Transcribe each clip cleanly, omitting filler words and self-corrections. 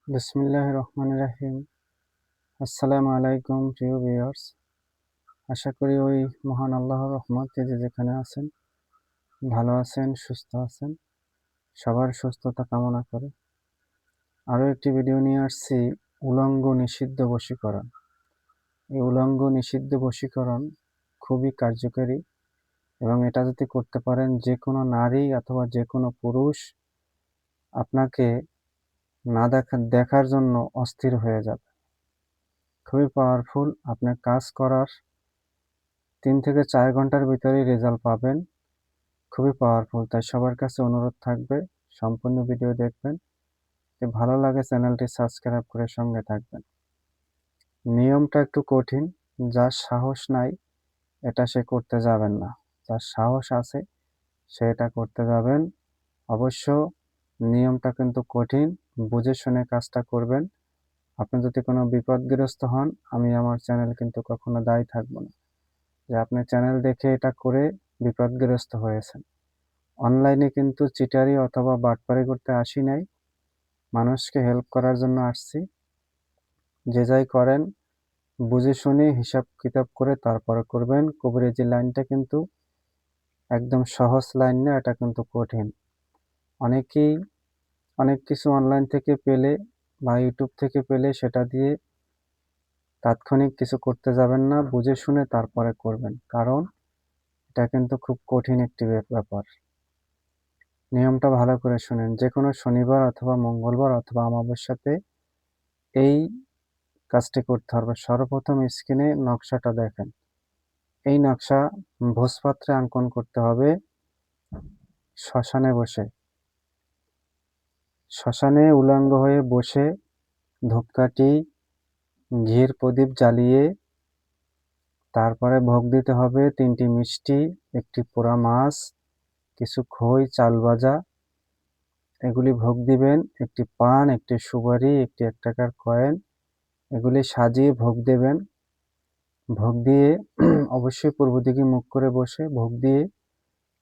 বিসমিল্লাহির রহমানির রহিম। আসসালামু আলাইকুম প্রিয় ভিউয়ার্স। আশা করি ওই মহান আল্লাহর রহমতে যে যেখানে আছেন ভালো আছেন, সুস্থ আছেন। সবার সুস্থতা কামনা করে আরও একটি ভিডিও নিয়ে আসছি, উলঙ্গ নিষিদ্ধ বশীকরণ। এই উলঙ্গ নিষিদ্ধ বশীকরণ খুবই কার্যকরী এবং এটা যদি করতে পারেন যে কোনো নারী অথবা যে কোনো পুরুষ আপনাকে না দেখার জন্য অস্থির হয়ে যাবে। খুবই পাওয়ারফুল। আপনার কাজ করার 3 থেকে 4 ঘন্টার ভিতরেই রেজাল্ট পাবেন। খুবই পাওয়ারফুল। তাই সবার কাছে অনুরোধ থাকবে সম্পূর্ণ ভিডিও দেখবেন। যদি ভালো লাগে চ্যানেলটি সাবস্ক্রাইব করে সঙ্গে থাকবেন। নিয়মটা একটু কঠিন, যার সাহস নাই এটা সে করতে যাবেন না। যার সাহস আছে সে এটা করতে যাবেন। অবশ্য নিয়মটা কিন্তু কঠিন, বুঝে শুনে কাজটা করবেন। আপনি যদি কোনো বিপদগ্রস্ত হন, আমি আমার চ্যানেল কিন্তু কখনো দায়ী থাকবো না যে আপনি চ্যানেল দেখে এটা করে বিপদগ্রস্ত হয়েছেন। অনলাইনে কিন্তু চিটারি অথবা বাটপারি করতে আসি নাই, মানুষকে হেল্প করার জন্য আসছি। যে যাই করেন বুঝে শুনে হিসাব কিতাব করে তারপরে করবেন। কবিরাজি লাইনটা কিন্তু একদম সহজ লাইন না, এটা কিন্তু কঠিন। অনেকেই অনেক কিছু অনলাইন থেকে পেলে বা ইউটিউব থেকে পেলে সেটা দিয়ে তাৎক্ষণিক কিছু করতে যাবেন না, বুঝে শুনে তারপরে করবেন, কারণ এটা কিন্তু খুব কঠিন একটি ব্যাপার। নিয়মটা ভালো করে শুনেন। যে কোনো শনিবার অথবা মঙ্গলবার অথবা অমাবস্যাতে এই কাজটি করতে হবে। সর্বপ্রথম স্ক্রিনে নকশাটা দেখেন। এই নকশা ভোজপাত্রে অঙ্কন করতে হবে শ্মশানে বসে। শ্মশানে উলঙ্গ হয়ে বসে ধূপকাঠি, ঘির প্রদীপ জ্বালিয়ে তারপরে ভোগ দিতে হবে 3টি মিষ্টি, একটি পোড়া মাছ, কিছু খই, চাল ভাজা, এগুলি ভোগ দিবেন। একটি পান, একটি সুপারি, একটি 1 টাকার কয়েন, এগুলি সাজিয়ে ভোগ দেবেন। ভোগ দিয়ে অবশ্যই পূর্ব দিকে মুখ করে বসে ভোগ দিয়ে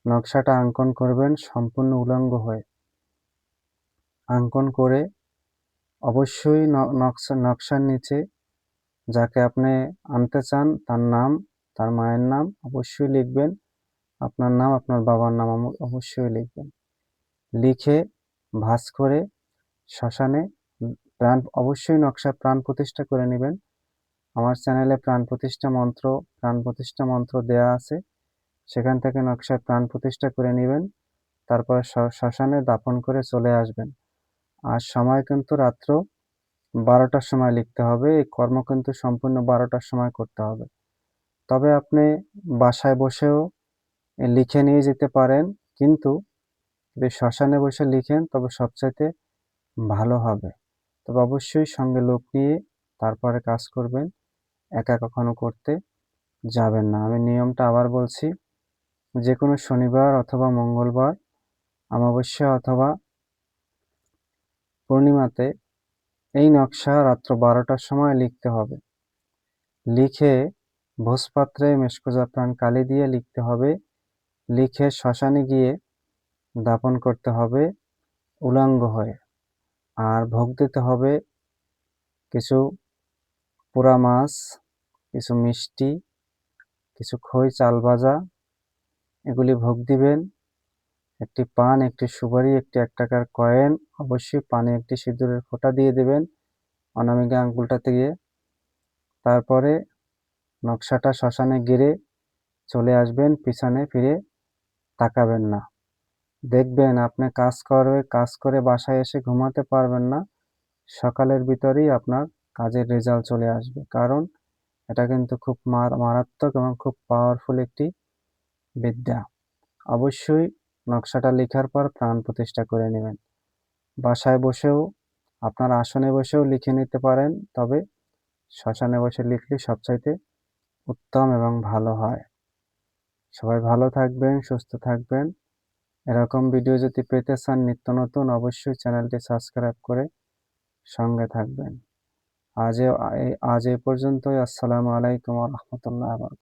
নকশাটা অঙ্কন করবেন সম্পূর্ণ উলঙ্গ হয়ে। অঙ্কন করে অবশ্যই নকশার নিচে যাকে আপনি আনতে চান তার নাম, তার মায়ের নাম অবশ্যই লিখবেন। আপনার নাম, আপনার বাবার নাম অবশ্যই লিখবেন। লিখে ভাঁজ করে শ্মশানে অবশ্যই নকশা প্রাণ প্রতিষ্ঠা করে নেবেন। আমার চ্যানেলে প্রাণ প্রতিষ্ঠা মন্ত্র দেয়া আছে, সেখান থেকে নকশায় প্রাণ প্রতিষ্ঠা করে নেবেন। তারপর শ্মশানে দাফন করে চলে আসবেন। আর সময় কিন্তু রাত্র 12টার সময় লিখতে হবে। এই কর্ম কিন্তু সম্পূর্ণ 12টার সময় করতে হবে। তবে আপনি বাসায় বসেও লিখে নিয়ে যেতে পারেন, কিন্তু যদি শ্মশানে বসে লিখেন তবে সবচাইতে ভালো হবে। তবে অবশ্যই সঙ্গে লোক নিয়ে তারপরে কাজ করবেন, একা কখনো করতে যাবেন না। আমি নিয়মটা আবার বলছি, যে কোনো শনিবার অথবা মঙ্গলবার, অমাবস্যা অথবা পূর্ণিমাতে এই নকশা রাত্র 12টার সময় লিখতে হবে। লিখে ভোজপাত্রে মেশকো জাফরান কালি দিয়ে লিখতে হবে। লিখে শ্মশানে গিয়ে দাফন করতে হবে উলঙ্গ হয়ে। আর ভোগ দিতে হবে কিছু পোড়া মাছ, কিছু মিষ্টি, কিছু খই, চাল ভাজা, এগুলি ভোগ দিবেন। একটি পান, একটি সুপারি, একটি 1 টাকার কয়েন, অবশ্যই পানে একটি সিঁদুরের ফোঁটা দিয়ে দেবেন অনামিকা আঙ্গুলটাতে গিয়ে। তারপরে নকশাটা শ্মশানে গেড়ে চলে আসবেন, পিছনে ফিরে তাকাবেন না। দেখবেন আপনি কাজ করে বাসায় এসে ঘুমাতে পারবেন না, সকালের ভিতরেই আপনার কাজের রেজাল্ট চলে আসবে। কারণ এটা কিন্তু খুব মারাত্মক এবং খুব পাওয়ারফুল একটি বিদ্যা। অবশ্যই নকশাটা লেখার পর প্রাণ প্রতিষ্ঠা করে নেবেন। বাসায় বসেও, আপনার আসনে বসেও লিখে নিতে পারেন, তবে শ্মশানে বসে লিখলে সবচাইতে উত্তম এবং ভালো হয়। সবাই ভালো থাকবেন, সুস্থ থাকবেন। এরকম ভিডিও যদি পেতে চান নিত্য নতুন, অবশ্যই চ্যানেলটি সাবস্ক্রাইব করে সঙ্গে থাকবেন। আজ এ পর্যন্তই। আসসালামু আলাইকুম ওয়া রাহমাতুল্লাহি ওয়া বারাকাতুহু।